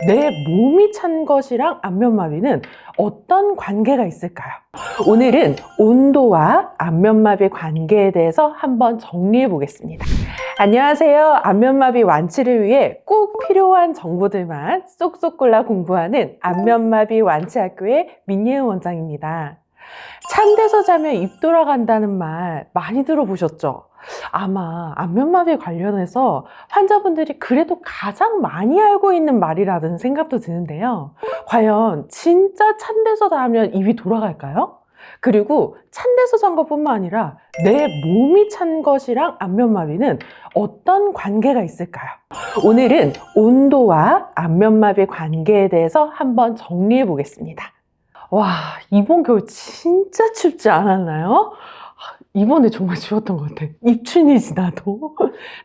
내 몸이 찬 것이랑 안면마비는 어떤 관계가 있을까요? 오늘은 온도와 안면마비 관계에 대해서 한번 정리해 보겠습니다. 안녕하세요. 안면마비 완치를 위해 꼭 필요한 정보들만 쏙쏙 골라 공부하는 안면마비 완치학교의 민예은 원장입니다. 찬 데서 자면 입 돌아간다는 말 많이 들어보셨죠? 아마 안면마비 관련해서 환자분들이 그래도 가장 많이 알고 있는 말이라는 생각도 드는데요. 과연 진짜 찬 데서 자면 입이 돌아갈까요? 그리고 찬 데서 잔 것뿐만 아니라 내 몸이 찬 것이랑 안면마비는 어떤 관계가 있을까요? 오늘은 온도와 안면마비 관계에 대해서 한번 정리해 보겠습니다. 와, 이번 겨울 진짜 춥지 않았나요? 이번에 정말 추웠던 것 같아. 입춘이지 나도.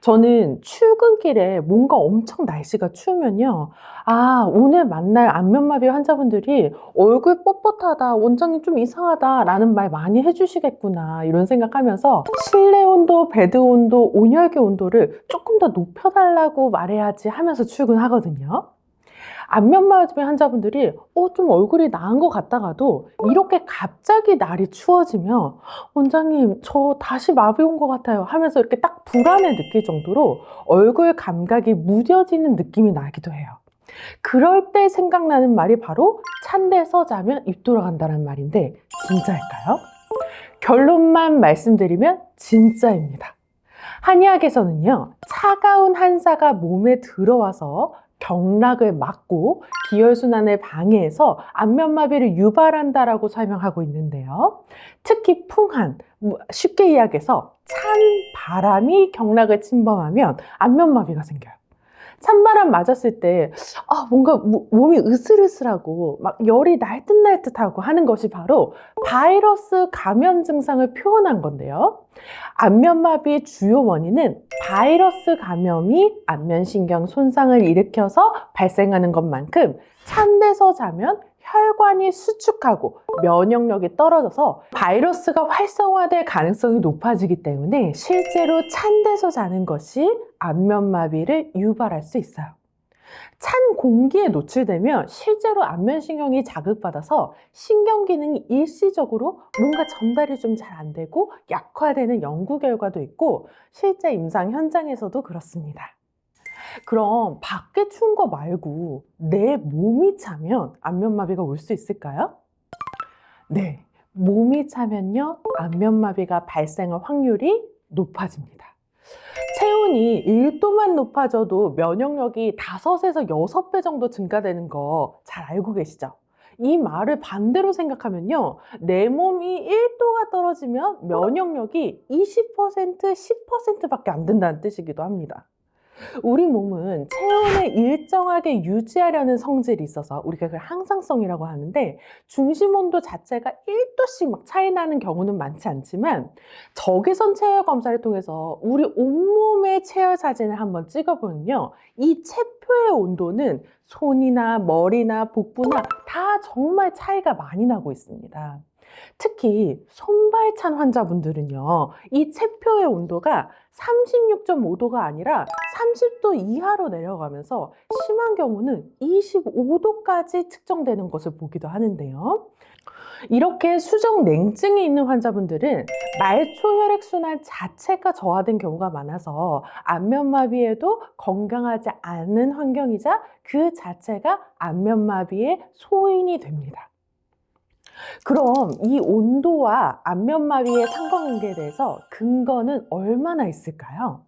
저는 출근길에 뭔가 엄청 날씨가 추우면요. 아, 오늘 만날 안면마비 환자분들이 얼굴 뻣뻣하다, 원장님 좀 이상하다 라는 말 많이 해주시겠구나 이런 생각하면서 실내 온도, 베드 온도, 온열기 온도를 조금 더 높여달라고 말해야지 하면서 출근하거든요. 안면마비 환자분들이 좀 얼굴이 나은 것 같다가도 이렇게 갑자기 날이 추워지면 원장님 저 다시 마비 온 것 같아요 하면서 이렇게 딱 불안을 느낄 정도로 얼굴 감각이 무뎌지는 느낌이 나기도 해요. 그럴 때 생각나는 말이 바로 찬 데서 자면 입 돌아간다는 말인데 진짜일까요? 결론만 말씀드리면 진짜입니다. 한의학에서는요, 차가운 한사가 몸에 들어와서 경락을 막고 기혈순환을 방해해서 안면마비를 유발한다라고 설명하고 있는데요. 특히 풍한, 쉽게 이야기해서 찬 바람이 경락을 침범하면 안면마비가 생겨요. 찬바람 맞았을 때 뭔가 몸이 으슬으슬하고 막 열이 날듯날듯하고 하는 것이 바로 바이러스 감염 증상을 표현한 건데요. 안면마비의 주요 원인은 바이러스 감염이 안면신경 손상을 일으켜서 발생하는 것만큼 찬 데서 자면 혈관이 수축하고 면역력이 떨어져서 바이러스가 활성화될 가능성이 높아지기 때문에 실제로 찬 데서 자는 것이 안면마비를 유발할 수 있어요. 찬 공기에 노출되면 실제로 안면신경이 자극받아서 신경 기능이 일시적으로 뭔가 전달이 좀 잘 안 되고 약화되는 연구 결과도 있고 실제 임상 현장에서도 그렇습니다. 그럼 밖에 추운 거 말고 내 몸이 차면 안면마비가 올 수 있을까요? 네, 몸이 차면요, 안면마비가 발생할 확률이 높아집니다. 체온이 1도만 높아져도 면역력이 5에서 6배 정도 증가되는 거 잘 알고 계시죠? 이 말을 반대로 생각하면요, 내 몸이 1도가 떨어지면 면역력이 20%, 10%밖에 안 된다는 뜻이기도 합니다. 우리 몸은 체온을 일정하게 유지하려는 성질이 있어서 우리가 그걸 항상성이라고 하는데 중심 온도 자체가 1도씩 막 차이 나는 경우는 많지 않지만 적외선 체열 검사를 통해서 우리 온몸의 체열 사진을 한번 찍어보면요, 이 체표의 온도는 손이나 머리나 복부나 다 정말 차이가 많이 나고 있습니다. 특히 손발찬 환자분들은요, 이 체표의 온도가 36.5도가 아니라 30도 이하로 내려가면서 심한 경우는 25도까지 측정되는 것을 보기도 하는데요. 이렇게 수정 냉증이 있는 환자분들은 말초 혈액순환 자체가 저하된 경우가 많아서 안면마비에도 건강하지 않은 환경이자 그 자체가 안면마비의 소인이 됩니다. 그럼 이 온도와 안면마비의 상관관계에 대해서 근거는 얼마나 있을까요?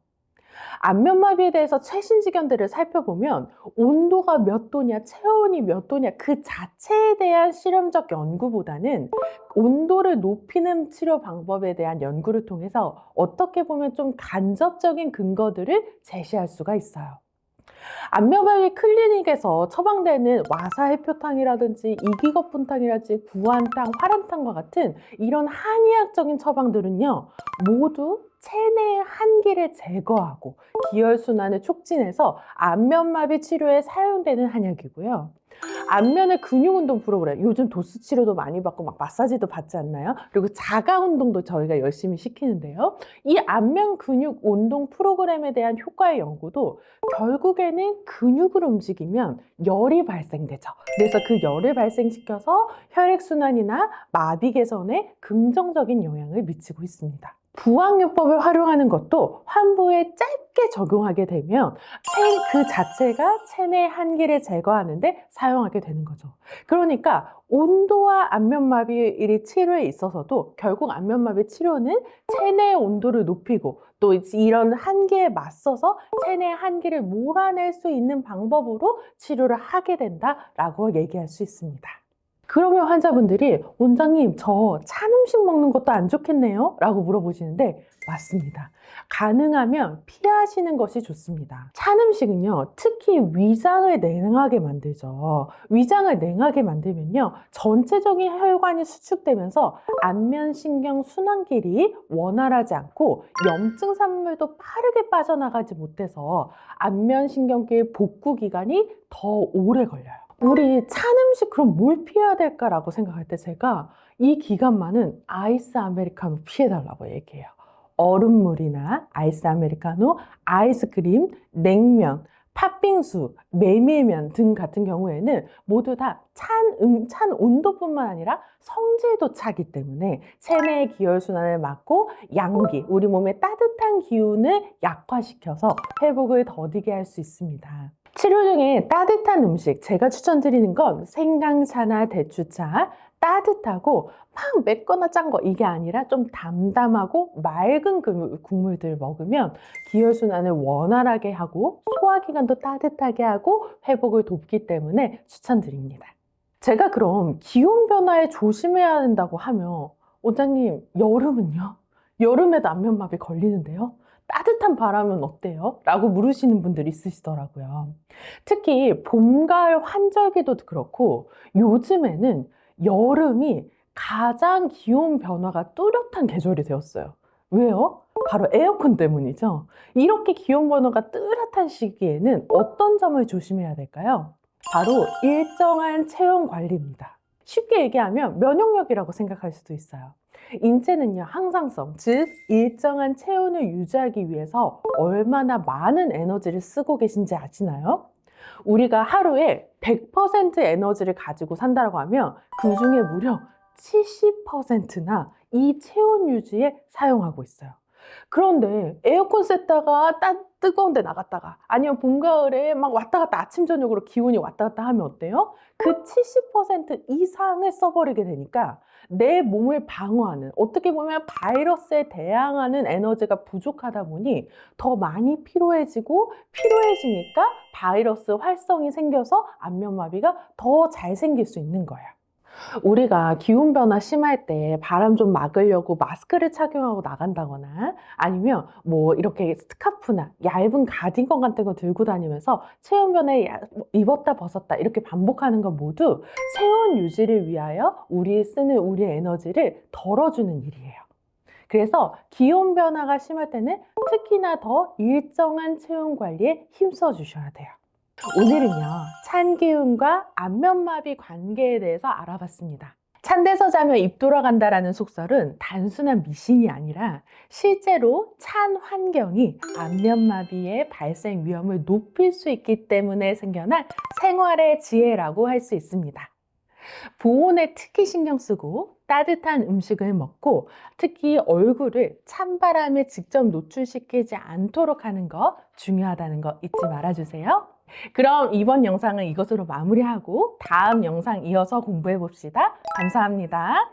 안면마비에 대해서 최신 지견들을 살펴보면 온도가 몇 도냐, 체온이 몇 도냐 그 자체에 대한 실험적 연구보다는 온도를 높이는 치료 방법에 대한 연구를 통해서 어떻게 보면 좀 간접적인 근거들을 제시할 수가 있어요. 안면마비 클리닉에서 처방되는 와사해표탕이라든지 이기거분탕이라든지 구안탕, 화란탕과 같은 이런 한의학적인 처방들은요, 모두 체내의 한기를 제거하고 기혈순환을 촉진해서 안면마비 치료에 사용되는 한약이고요. 안면의 근육 운동 프로그램, 요즘 도수 치료도 많이 받고 막 마사지도 받지 않나요? 그리고 자가 운동도 저희가 열심히 시키는데요. 이 안면 근육 운동 프로그램에 대한 효과의 연구도 결국에는 근육을 움직이면 열이 발생되죠. 그래서 그 열을 발생시켜서 혈액순환이나 마비 개선에 긍정적인 영향을 미치고 있습니다. 부항요법을 활용하는 것도 환부에 짧게 적용하게 되면 그 자체가 체내 한기를 제거하는데 사용하게 되는 거죠. 그러니까 온도와 안면마비 치료에 있어서도 결국 안면마비 치료는 체내 온도를 높이고 또 이런 한기에 맞서서 체내 한기를 몰아낼 수 있는 방법으로 치료를 하게 된다라고 얘기할 수 있습니다. 그러면 환자분들이 원장님 저 찬 음식 먹는 것도 안 좋겠네요? 라고 물어보시는데 맞습니다. 가능하면 피하시는 것이 좋습니다. 찬 음식은요 특히 위장을 냉하게 만들죠. 위장을 냉하게 만들면요 전체적인 혈관이 수축되면서 안면신경 순환길이 원활하지 않고 염증 산물도 빠르게 빠져나가지 못해서 안면신경계 복구 기간이 더 오래 걸려요. 우리 찬 음식 그럼 뭘 피해야 될까라고 생각할 때 제가 이 기간만은 아이스 아메리카노 피해달라고 얘기해요. 얼음물이나 아이스 아메리카노, 아이스크림, 냉면, 팥빙수, 메밀면 등 같은 경우에는 모두 다 찬 온도뿐만 아니라 성질도 차기 때문에 체내의 기혈순환을 막고 양기, 우리 몸의 따뜻한 기운을 약화시켜서 회복을 더디게 할 수 있습니다. 치료 중에 따뜻한 음식, 제가 추천드리는 건 생강차나 대추차, 따뜻하고 막 맵거나 짠 거 이게 아니라 좀 담담하고 맑은 국물들 먹으면 기혈순환을 원활하게 하고 소화기관도 따뜻하게 하고 회복을 돕기 때문에 추천드립니다. 제가 그럼 기온 변화에 조심해야 된다고 하면 원장님 여름은요? 여름에도 안면마비 걸리는데요? 따뜻한 바람은 어때요? 라고 물으시는 분들이 있으시더라고요. 특히 봄, 가을 환절기도 그렇고 요즘에는 여름이 가장 기온 변화가 뚜렷한 계절이 되었어요. 왜요? 바로 에어컨 때문이죠. 이렇게 기온 변화가 뚜렷한 시기에는 어떤 점을 조심해야 될까요? 바로 일정한 체온 관리입니다. 쉽게 얘기하면 면역력이라고 생각할 수도 있어요. 인체는요 항상성, 즉 일정한 체온을 유지하기 위해서 얼마나 많은 에너지를 쓰고 계신지 아시나요? 우리가 하루에 100% 에너지를 가지고 산다고 하면 그 중에 무려 70%나 이 체온 유지에 사용하고 있어요. 그런데 에어컨 쐈다가 뜨거운 데 나갔다가 아니면 봄, 가을에 막 왔다 갔다 아침, 저녁으로 기온이 왔다 갔다 하면 어때요? 그 70% 이상을 써버리게 되니까 내 몸을 방어하는, 어떻게 보면 바이러스에 대항하는 에너지가 부족하다 보니 더 많이 피로해지니까 바이러스 활성이 생겨서 안면마비가 더 잘 생길 수 있는 거예요. 우리가 기온 변화 심할 때 바람 좀 막으려고 마스크를 착용하고 나간다거나 아니면 뭐 이렇게 스카프나 얇은 가디건 같은 거 들고 다니면서 체온 변화에 입었다 벗었다 이렇게 반복하는 건 모두 체온 유지를 위하여 쓰는 우리 에너지를 덜어주는 일이에요. 그래서 기온 변화가 심할 때는 특히나 더 일정한 체온 관리에 힘써 주셔야 돼요. 오늘은요 찬 기운과 안면마비 관계에 대해서 알아봤습니다. 찬 데서 자면 입 돌아간다라는 속설은 단순한 미신이 아니라 실제로 찬 환경이 안면마비의 발생 위험을 높일 수 있기 때문에 생겨난 생활의 지혜라고 할 수 있습니다. 보온에 특히 신경 쓰고 따뜻한 음식을 먹고 특히 얼굴을 찬바람에 직접 노출시키지 않도록 하는 거 중요하다는 거 잊지 말아주세요. 그럼 이번 영상은 이것으로 마무리하고 다음 영상 이어서 공부해 봅시다. 감사합니다.